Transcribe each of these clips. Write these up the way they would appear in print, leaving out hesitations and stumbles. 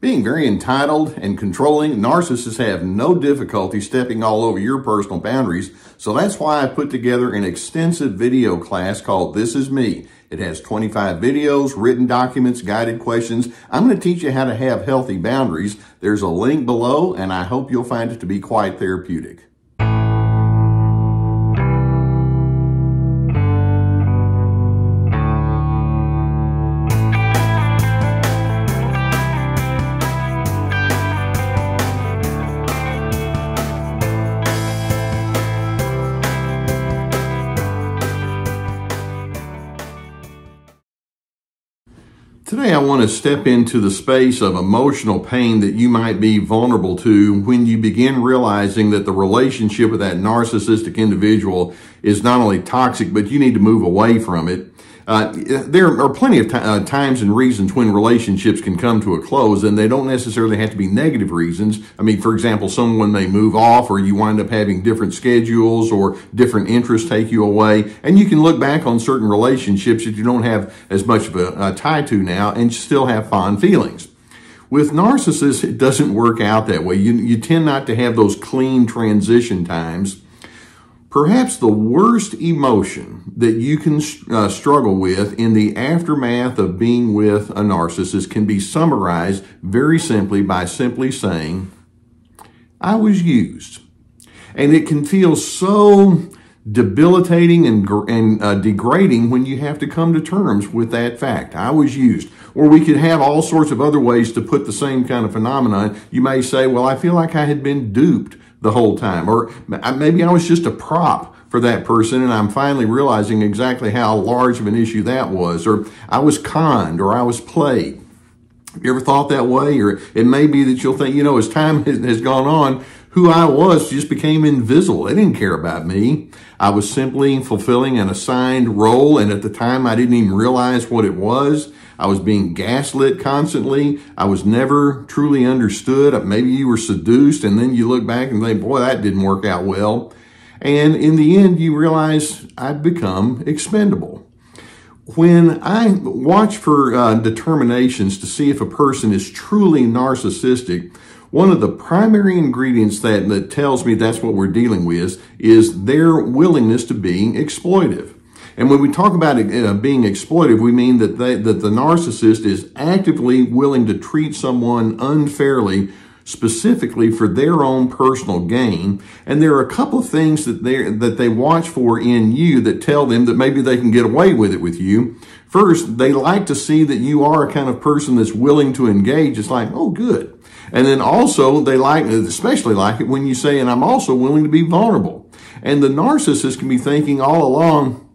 Being very entitled and controlling, narcissists have no difficulty stepping all over your personal boundaries. So that's why I put together an extensive video class called This Is Me. It has 25 videos, written documents, guided questions. I'm going to teach you how to have healthy boundaries. There's a link below, and I hope you'll find it to be quite therapeutic. Today I want to step into the space of emotional pain that you might be vulnerable to when you begin realizing that the relationship with that narcissistic individual is not only toxic, but you need to move away from it. There are plenty of times and reasons when relationships can come to a close, and they don't necessarily have to be negative reasons. I mean, for example, someone may move off, or you wind up having different schedules, or different interests take you away, and you can look back on certain relationships that you don't have as much of a tie to now and still have fond feelings. With narcissists, it doesn't work out that way. You tend not to have those clean transition times. Perhaps the worst emotion that you can struggle with in the aftermath of being with a narcissist can be summarized very simply by simply saying, I was used. And it can feel so debilitating and degrading when you have to come to terms with that fact. I was used. Or we could have all sorts of other ways to put the same kind of phenomenon. You may say, well, I feel like I had been duped the whole time, or maybe I was just a prop for that person and I'm finally realizing exactly how large of an issue that was, or I was conned, or I was played. Have you ever thought that way? Or it may be that you'll think, as time has gone on, who I was just became invisible. They didn't care about me. I was simply fulfilling an assigned role, and at the time I didn't even realize what it was. I was being gaslit constantly. I was never truly understood. Maybe you were seduced, and then you look back and think, boy, that didn't work out well. And in the end, you realize I've become expendable. When I watch for determinations to see if a person is truly narcissistic, one of the primary ingredients that tells me that's what we're dealing with is their willingness to be exploitive. And when we talk about being exploitive, we mean that the narcissist is actively willing to treat someone unfairly, specifically for their own personal gain. And there are a couple of things that they watch for in you that tell them that maybe they can get away with it with you. First, they like to see that you are a kind of person that's willing to engage. It's like, oh, good. And then also they especially like it when you say, and I'm also willing to be vulnerable. And the narcissist can be thinking all along,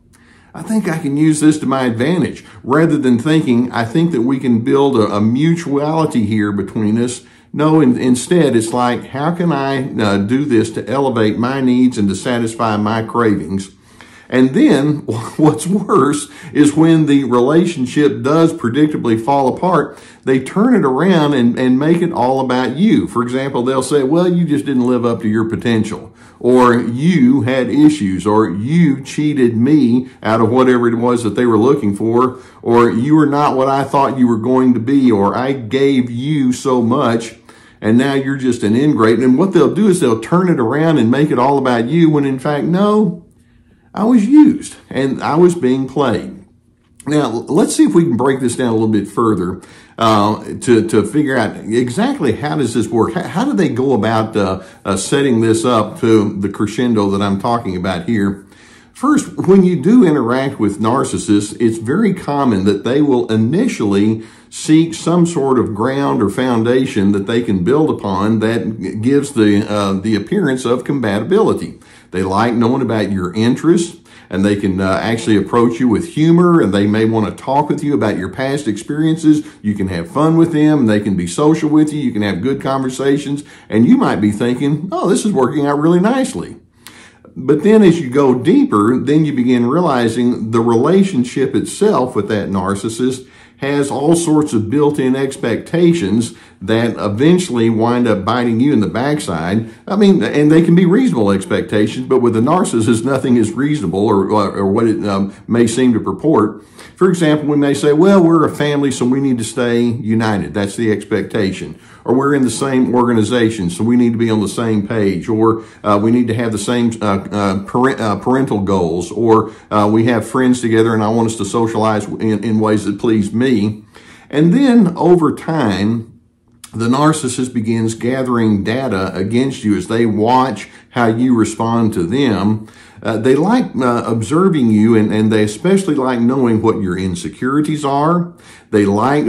I think I can use this to my advantage, rather than thinking, I think that we can build a mutuality here between us. No, instead, it's like, how can I do this to elevate my needs and to satisfy my cravings? And then what's worse is when the relationship does predictably fall apart, they turn it around and make it all about you. For example, they'll say, well, you just didn't live up to your potential, or you had issues, or you cheated me out of whatever it was that they were looking for, or you were not what I thought you were going to be, or I gave you so much and now you're just an ingrate. And what they'll do is they'll turn it around and make it all about you when in fact, no, I was used and I was being played. Now, let's see if we can break this down a little bit further to figure out exactly how does this work. How do they go about setting this up to the crescendo that I'm talking about here? First, when you do interact with narcissists, it's very common that they will initially seek some sort of ground or foundation that they can build upon that gives the appearance of compatibility. They like knowing about your interests, and they can actually approach you with humor, and they may want to talk with you about your past experiences. You can have fun with them, and they can be social with you. You can have good conversations, and you might be thinking, oh, this is working out really nicely. But then as you go deeper, then you begin realizing the relationship itself with that narcissist has all sorts of built-in expectations that eventually wind up biting you in the backside. I mean, and they can be reasonable expectations, but with a narcissist, nothing is reasonable or what it may seem to purport. For example, we may say, well, we're a family, so we need to stay united. That's the expectation. Or we're in the same organization, so we need to be on the same page. Or we need to have the same parental goals. Or we have friends together and I want us to socialize in ways that please me. And then over time, the narcissist begins gathering data against you as they watch how you respond to them. They like observing you, and they especially like knowing what your insecurities are. They like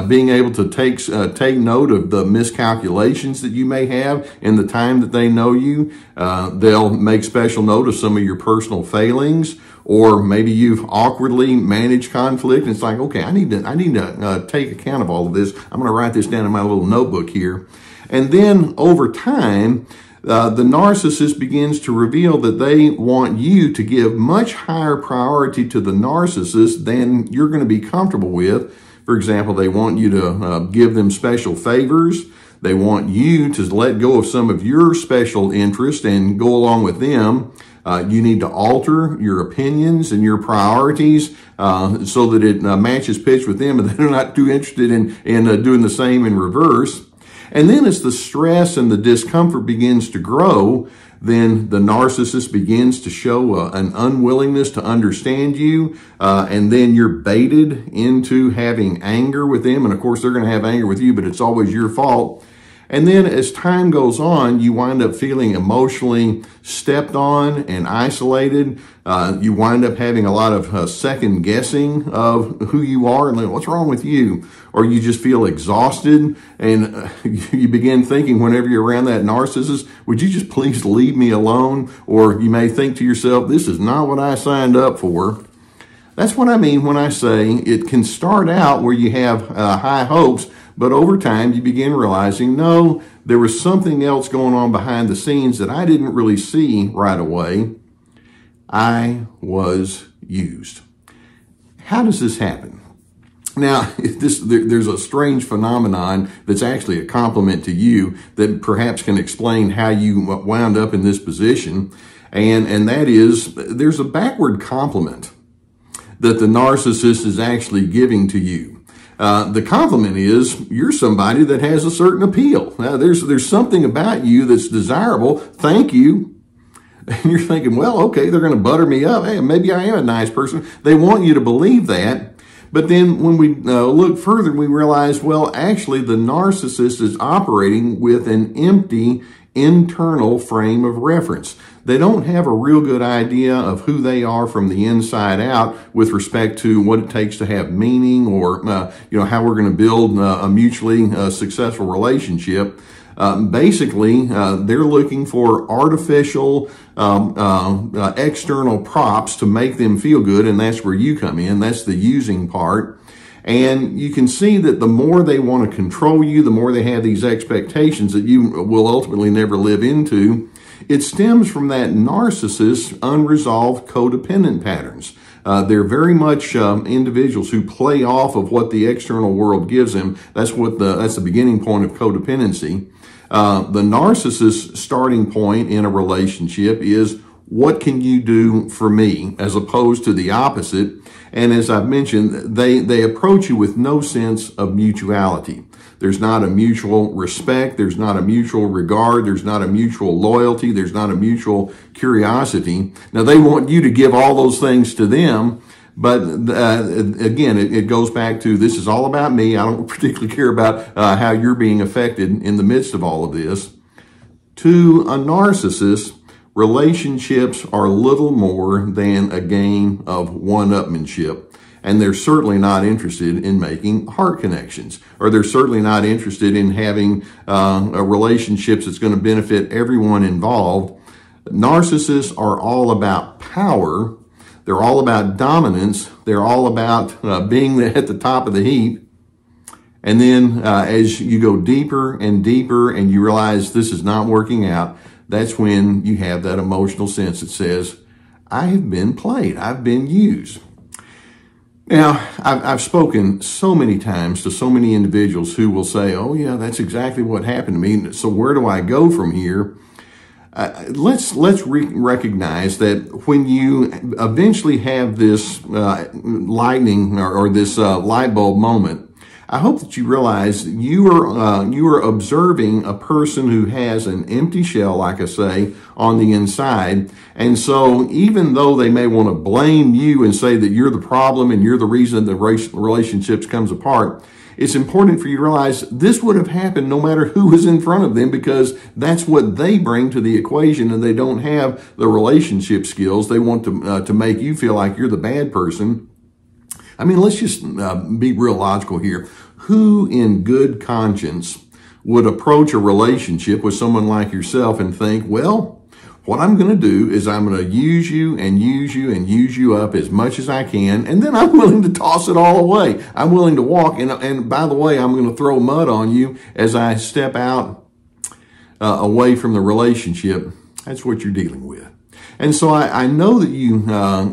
being able to take note of the miscalculations that you may have in the time that they know you. They'll make special note of some of your personal failings, or maybe you've awkwardly managed conflict. And it's like, okay, I need to take account of all of this. I'm going to write this down in my little notebook here. And then over time, the narcissist begins to reveal that they want you to give much higher priority to the narcissist than you're going to be comfortable with. For example, they want you to give them special favors. They want you to let go of some of your special interests and go along with them. You need to alter your opinions and your priorities so that it matches pitch with them, and they're not too interested in doing the same in reverse. And then as the stress and the discomfort begins to grow, then the narcissist begins to show an unwillingness to understand you, and then you're baited into having anger with them. And of course, they're going to have anger with you, but it's always your fault. And then as time goes on, you wind up feeling emotionally stepped on and isolated. You wind up having a lot of second guessing of who you are and like, what's wrong with you? Or you just feel exhausted, and you begin thinking whenever you're around that narcissist, would you just please leave me alone? Or you may think to yourself, this is not what I signed up for. That's what I mean when I say it can start out where you have high hopes, but over time you begin realizing, no, there was something else going on behind the scenes that I didn't really see right away. I was used. How does this happen? Now, there's a strange phenomenon that's actually a compliment to you that perhaps can explain how you wound up in this position. And that is, there's a backward compliment that the narcissist is actually giving to you. The compliment is, you're somebody that has a certain appeal. Now, there's something about you that's desirable. Thank you. And you're thinking, well, okay, they're going to butter me up. Hey, maybe I am a nice person. They want you to believe that. But then when we look further, we realize, well, actually, the narcissist is operating with an empty internal frame of reference. They don't have a real good idea of who they are from the inside out with respect to what it takes to have meaning, or how we're going to build a mutually successful relationship. Basically, they're looking for artificial external props to make them feel good, and that's where you come in. That's the using part. And you can see that the more they want to control you, the more they have these expectations that you will ultimately never live into. It stems from that narcissist's unresolved codependent patterns. They're very much individuals who play off of what the external world gives them. That's the beginning point of codependency. The narcissist's starting point in a relationship is, what can you do for me, as opposed to the opposite. And as I've mentioned, they approach you with no sense of mutuality. There's not a mutual respect. There's not a mutual regard. There's not a mutual loyalty. There's not a mutual curiosity. Now, they want you to give all those things to them. But again, it goes back to, this is all about me. I don't particularly care about how you're being affected in the midst of all of this. To a narcissist, relationships are little more than a game of one-upmanship. And they're certainly not interested in making heart connections, or they're certainly not interested in having relationships that's going to benefit everyone involved. Narcissists are all about power. They're all about dominance. They're all about being at the top of the heap. And then as you go deeper and deeper and you realize this is not working out, that's when you have that emotional sense that says, I have been played. I've been used. Now, I've spoken so many times to so many individuals who will say, oh yeah, that's exactly what happened to me. So where do I go from here? Let's recognize that when you eventually have this lightning or this light bulb moment, I hope that you realize you are observing a person who has an empty shell, like I say, on the inside. And so even though they may want to blame you and say that you're the problem and you're the reason the relationships comes apart, it's important for you to realize this would have happened no matter who was in front of them, because that's what they bring to the equation, and they don't have the relationship skills. They want to make you feel like you're the bad person. I mean, let's just be real logical here. Who in good conscience would approach a relationship with someone like yourself and think, well, what I'm going to do is I'm going to use you and use you and use you up as much as I can, and then I'm willing to toss it all away. I'm willing to walk, and by the way, I'm going to throw mud on you as I step out away from the relationship. That's what you're dealing with. And so I know that you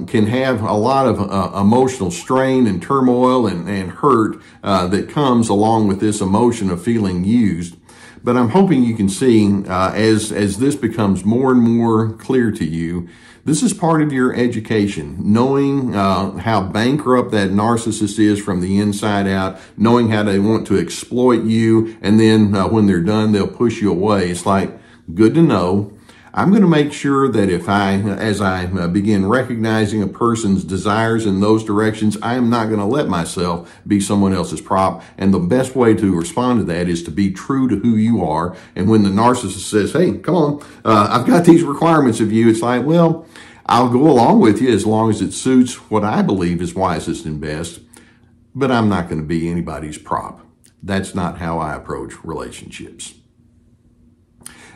can have a lot of emotional strain and turmoil and hurt that comes along with this emotion of feeling used. But I'm hoping you can see as this becomes more and more clear to you, this is part of your education, knowing how bankrupt that narcissist is from the inside out, knowing how they want to exploit you, and then when they're done, they'll push you away. It's like, good to know. I'm going to make sure that as I begin recognizing a person's desires in those directions, I am not going to let myself be someone else's prop. And the best way to respond to that is to be true to who you are. And when the narcissist says, hey, come on, I've got these requirements of you, it's like, well, I'll go along with you as long as it suits what I believe is wisest and best, but I'm not going to be anybody's prop. That's not how I approach relationships.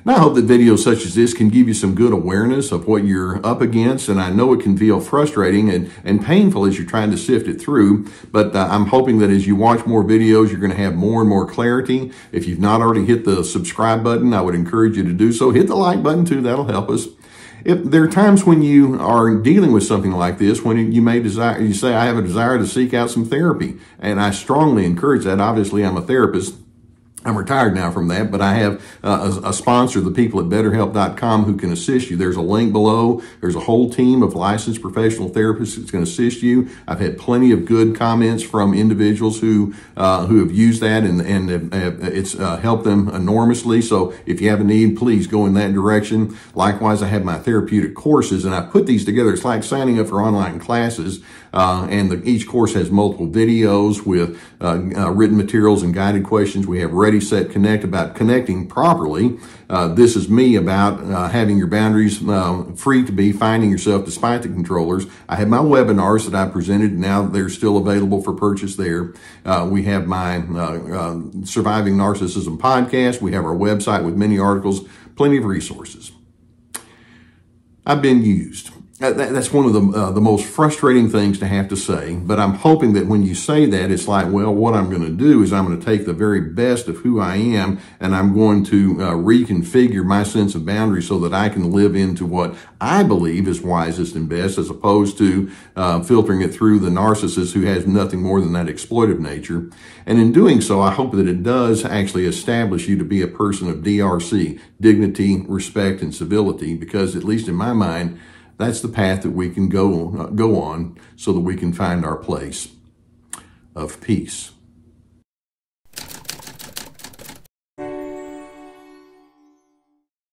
Now, I hope that videos such as this can give you some good awareness of what you're up against, and I know it can feel frustrating and painful as you're trying to sift it through, but I'm hoping that as you watch more videos, you're going to have more and more clarity. If you've not already hit the subscribe button, I would encourage you to do so. Hit the like button too, that'll help us. If there are times when you are dealing with something like this, when you say, I have a desire to seek out some therapy, and I strongly encourage that. Obviously, I'm a therapist. I'm retired now from that, but I have a sponsor, the people at BetterHelp.com, who can assist you. There's a link below. There's a whole team of licensed professional therapists that's going to assist you. I've had plenty of good comments from individuals who have used that, and it's helped them enormously. So if you have a need, please go in that direction. Likewise, I have my therapeutic courses, and I put these together. It's like signing up for online classes, and each course has multiple videos with written materials and guided questions. We have Ready, Set, Connect about connecting properly. This is me about having your boundaries free to be, finding yourself despite the controllers. I have my webinars that I presented. Now they're still available for purchase there. We have my Surviving Narcissism podcast. We have our website with many articles, plenty of resources. I've been used. That's one of the most frustrating things to have to say, but I'm hoping that when you say that, it's like, well, what I'm going to do is I'm going to take the very best of who I am, and I'm going to reconfigure my sense of boundaries so that I can live into what I believe is wisest and best, as opposed to filtering it through the narcissist who has nothing more than that exploitive nature. And in doing so, I hope that it does actually establish you to be a person of DRC, dignity, respect, and civility, because at least in my mind, that's the path that we can go on so that we can find our place of peace.